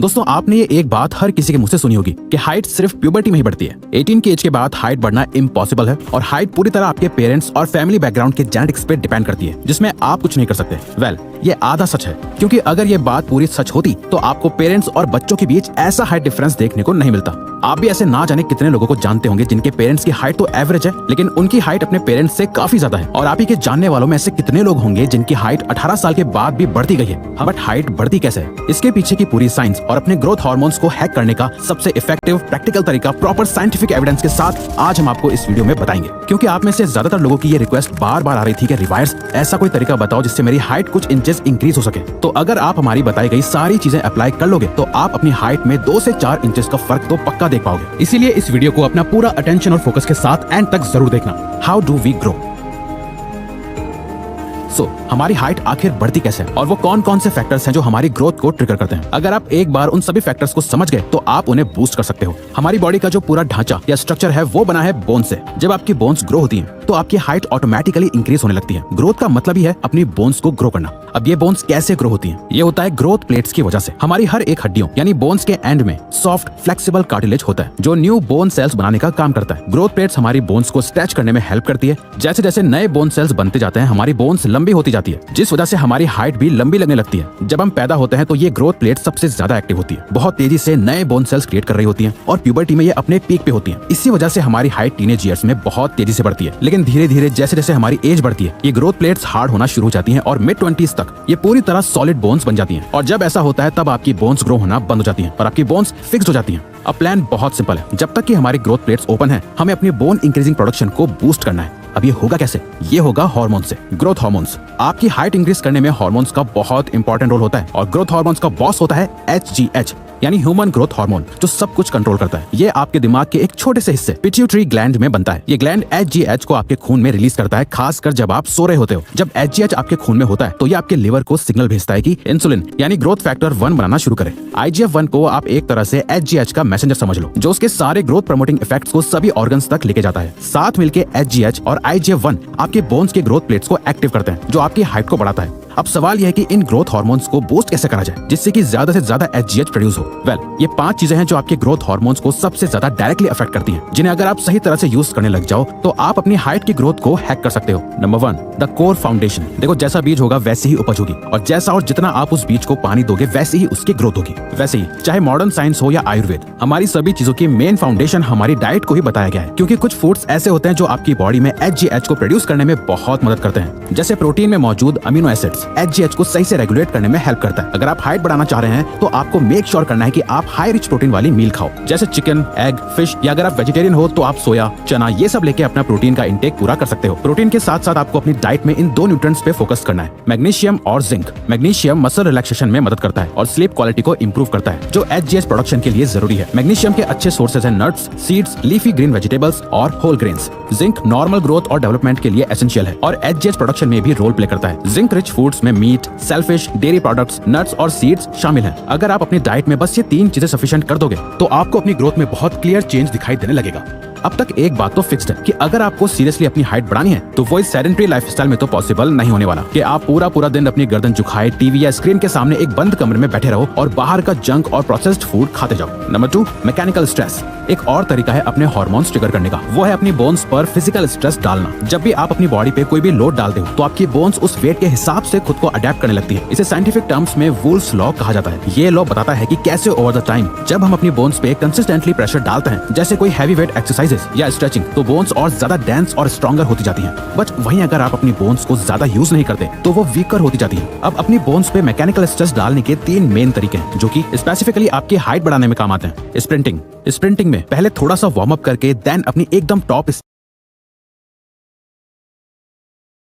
दोस्तों आपने ये एक बात हर किसी के मुंह से सुनी होगी कि हाइट सिर्फ प्यूबर्टी में ही बढ़ती है। 18 की एज के बाद हाइट बढ़ना इम्पॉसिबल है और हाइट पूरी तरह आपके पेरेंट्स और फैमिली बैकग्राउंड के जेनेटिक्स पे डिपेंड करती है, जिसमें आप कुछ नहीं कर सकते। वेल, ये आधा सच है, क्योंकि अगर ये बात पूरी सच होती तो आपको पेरेंट्स और बच्चों के बीच ऐसा हाइट डिफरेंस देखने को नहीं मिलता। आप भी ऐसे ना जाने कितने लोगों को जानते होंगे जिनके पेरेंट्स की हाइट तो एवरेज है, लेकिन उनकी हाइट अपने पेरेंट्स से काफी ज्यादा है। और आप ही के जानने वालों में ऐसे कितने लोग होंगे जिनकी हाइट 18 साल के बाद भी बढ़ती गई है। बट हाइट बढ़ती कैसे है, इसके पीछे की पूरी साइंस और अपने ग्रोथ हार्मोन्स को हैक करने का सबसे इफेक्टिव प्रैक्टिकल तरीका प्रॉपर साइंटिफिक एविडेंस के साथ आज हम आपको इस वीडियो में बताएंगे। क्योंकि आप में से ज्यादातर लोगों की ये रिक्वेस्ट बार बार आ रही थी कि रिवायर्स ऐसा कोई तरीका बताओ जिससे मेरी हाइट कुछ इंचेस इंक्रीज हो सके। तो अगर आप हमारी बताई गई सारी चीजें अप्लाई कर लोगे तो आप अपनी हाइट में 2 से 4 इंचेस का फर्क तो पक्का देख पाओगे। इसीलिए इस वीडियो को अपना पूरा अटेंशन और फोकस के साथ एंड तक जरूर देखना। How do we grow? हमारी हाइट आखिर बढ़ती कैसे है और वो कौन कौन से फैक्टर्स हैं जो हमारी ग्रोथ को ट्रिगर करते हैं। अगर आप एक बार उन सभी फैक्टर्स को समझ गए तो आप उन्हें बूस्ट कर सकते हो। हमारी बॉडी का जो पूरा ढांचा या स्ट्रक्चर है वो बना है बोन से। जब आपकी बोन्स ग्रो होती हैं तो आपकी हाइट ऑटोमेटिकली इंक्रीज होने लगती है। ग्रोथ का मतलब ही है अपनी बोन्स को ग्रो करना। अब ये बोन्स कैसे ग्रो होती हैं? ये होता है ग्रोथ प्लेट्स की वजह से। हमारी हर एक हड्डियों यानी बोन्स के एंड में सॉफ्ट फ्लेक्सिबल कार्टिलेज होता है जो न्यू बोन सेल्स बनाने का काम करता है। ग्रोथ प्लेट्स हमारी बोन्स को स्ट्रेच करने में हेल्प करती है। जैसे जैसे नए बोन सेल्स बनते जाते हैं हमारी बोन्स लंबी होती जाती है, जिस वजह से हमारी हाइट भी लंबी लगने लगती है। जब हम पैदा होते हैं तो ये ग्रोथ प्लेट सबसे ज्यादा एक्टिव होती है, बहुत तेजी से नए बोन सेल्स क्रिएट कर रही होती हैं और प्यूबर्टी में ये अपने पीक पे होती हैं। इसी वजह से हमारी हाइट टीनेज ईयर्स में बहुत तेजी से बढ़ती है। लेकिन धीरे धीरे जैसे जैसे हमारी एज बढ़ती है ये ग्रोथ प्लेट्स हार्ड होना शुरू हो जाती हैं और मिड 20s तक ये पूरी तरह सॉलिड बोन्स बन जाती हैं। और जब ऐसा होता है तब आपकी बोन्स ग्रो होना बंद हो जाती हैं और आपकी बोन्स फिक्स्ड हो जाती हैं। अब प्लान बहुत सिंपल है। जब तक कि हमारी ग्रोथ प्लेट्स ओपन है हमें अपनी बोन इंक्रीजिंग प्रोडक्शन को बूस्ट करना है। अब ये होगा कैसे? ये होगा हार्मोन से। ग्रोथ हार्मोन्स आपकी हाइट इंक्रीज करने में हार्मोन्स का बहुत इंपॉर्टेंट रोल होता है और ग्रोथ हार्मोन्स का बॉस होता है HGH यानी ह्यूमन ग्रोथ हार्मोन, जो सब कुछ कंट्रोल करता है। ये आपके दिमाग के एक छोटे से हिस्से पिट्यूटरी ग्लैंड में बनता है। ये ग्लैंड HGH को आपके खून में रिलीज करता है, खासकर जब आप सो रहे होते हो। जब HGH आपके खून में होता है तो ये आपके लिवर को सिग्नल भेजता है कि इंसुलिन यानी ग्रोथ फैक्टर 1 बनाना शुरू करे। IGF-1 को आप एक तरह से HGH का मैसेंजर समझ लो, जो उसके सारे ग्रोथ प्रमोटिंग इफेक्ट्स को सभी ऑर्गन्स तक लेके जाता है। साथ मिलके HGH और IGF-1 आपके बोन्स के ग्रोथ प्लेट्स को एक्टिव करते हैं, जो आपकी हाइट को बढ़ाता है। अब सवाल यह है कि इन ग्रोथ हार्मोन्स को बूस्ट कैसे करा जाए जिससे कि ज्यादा से ज्यादा HGH प्रोड्यूस हो। वेल, ये 5 चीजें हैं जो आपके ग्रोथ हार्मोन्स को सबसे ज्यादा डायरेक्टली अफेक्ट करती हैं, जिन्हें अगर आप सही तरह से यूज करने लग जाओ तो आप अपनी हाइट की ग्रोथ को हैक कर सकते हो। Number 1, the core foundation. देखो, जैसा बीज होगा वैसे ही उपज होगी और जैसा और जितना आप उस बीज को पानी दोगे वैसे ही उसकी ग्रोथ होगी। वैसे ही चाहे मॉडर्न साइंस हो या आयुर्वेद, हमारी सभी चीजों की मेन फाउंडेशन हमारी डाइट को ही बताया गया है। क्योंकि कुछ फूड्स ऐसे होते हैं जो आपकी बॉडी में HGH को प्रोड्यूस करने में बहुत मदद करते हैं। जैसे प्रोटीन में मौजूद अमीनो एसिड्स HGH को सही से रेगुलेट करने में हेल्प करता है। अगर आप हाइट बढ़ाना चाह रहे हैं तो आपको मेक श्योर करना है कि आप हाई रिच प्रोटीन वाली मील खाओ, जैसे चिकन, एग, फिश, या अगर आप वेजिटेरियन हो तो आप सोया, चना, ये सब लेके अपना प्रोटीन का इंटेक पूरा कर सकते हो। प्रोटीन के साथ साथ आपको अपनी डाइट में इन 2 न्यूट्रिएंट्स पे फोकस करना है, मैग्नीशियम और जिंक। मैग्नीशियम मसल रिलैक्सेशन में मदद करता है और स्लीप क्वालिटी को इंप्रूव करता है, जो HGH प्रोडक्शन के लिए जरूरी है। मैग्नीशियम के अच्छे सोर्सेज हैं nuts, seeds, leafy green vegetables और whole grains. Zinc normal growth और डेवलपमेंट के लिए एसेंशियल है और HGH प्रोडक्शन में भी रोल प्ले करता है। जिंक रिच फूड्स में meat, shellfish, dairy products, nuts और सीड्स शामिल हैं। अगर आप अपनी डाइट में बस ये 3 चीजें सफिशिएंट कर दोगे तो आपको अपनी ग्रोथ में बहुत क्लियर चेंज दिखाई देने लगेगा। अब तक एक बात तो फिक्स्ड है कि अगर आपको सीरियसली अपनी हाइट बढ़ानी है तो वो इस सेडेंटरी लाइफस्टाइल में तो पॉसिबल नहीं होने वाला कि आप पूरा दिन अपनी गर्दन झुकाए टीवी या स्क्रीन के सामने एक बंद कमरे में बैठे रहो और बाहर का जंक और प्रोसेस्ड फूड खाते जाओ। Number 2, mechanical stress. एक और तरीका है अपने हार्मोन्स ट्रिगर करने का, वो है अपनी बोन्स पर फिजिकल स्ट्रेस डालना। जब भी आप अपनी बॉडी पे कोई भी लोड डालते हो तो आपकी बोन्स उस वेट के हिसाब से खुद को अडेप्ट करने लगती है। इसे साइंटिफिक टर्म्स में वुल्स लॉ कहा जाता है। ये लॉ बताता है कि कैसे ओवर द टाइम जब हम अपनी बोन्स पे कंसिस्टेंटली प्रेशर डालते हैं, जैसे कोई हैवी वेट एक्सरसाइजेस या स्ट्रेचिंग, तो बोन्स और ज्यादा डेंस और स्ट्रॉन्गर होती जाती हैं। बट वहीं अगर आप अपनी बोन्स को ज्यादा यूज नहीं करते तो वो वीकर होती जाती हैं। अब अपनी बोन्स पे मैकेनिकल स्ट्रेस डालने के 3 मेन तरीके हैं जो कि स्पेसिफिकली आपकी हाइट बढ़ाने में काम आते हैं। स्प्रिंटिंग में पहले थोड़ा सा वार्म अप करके देन अपनी एकदम टॉप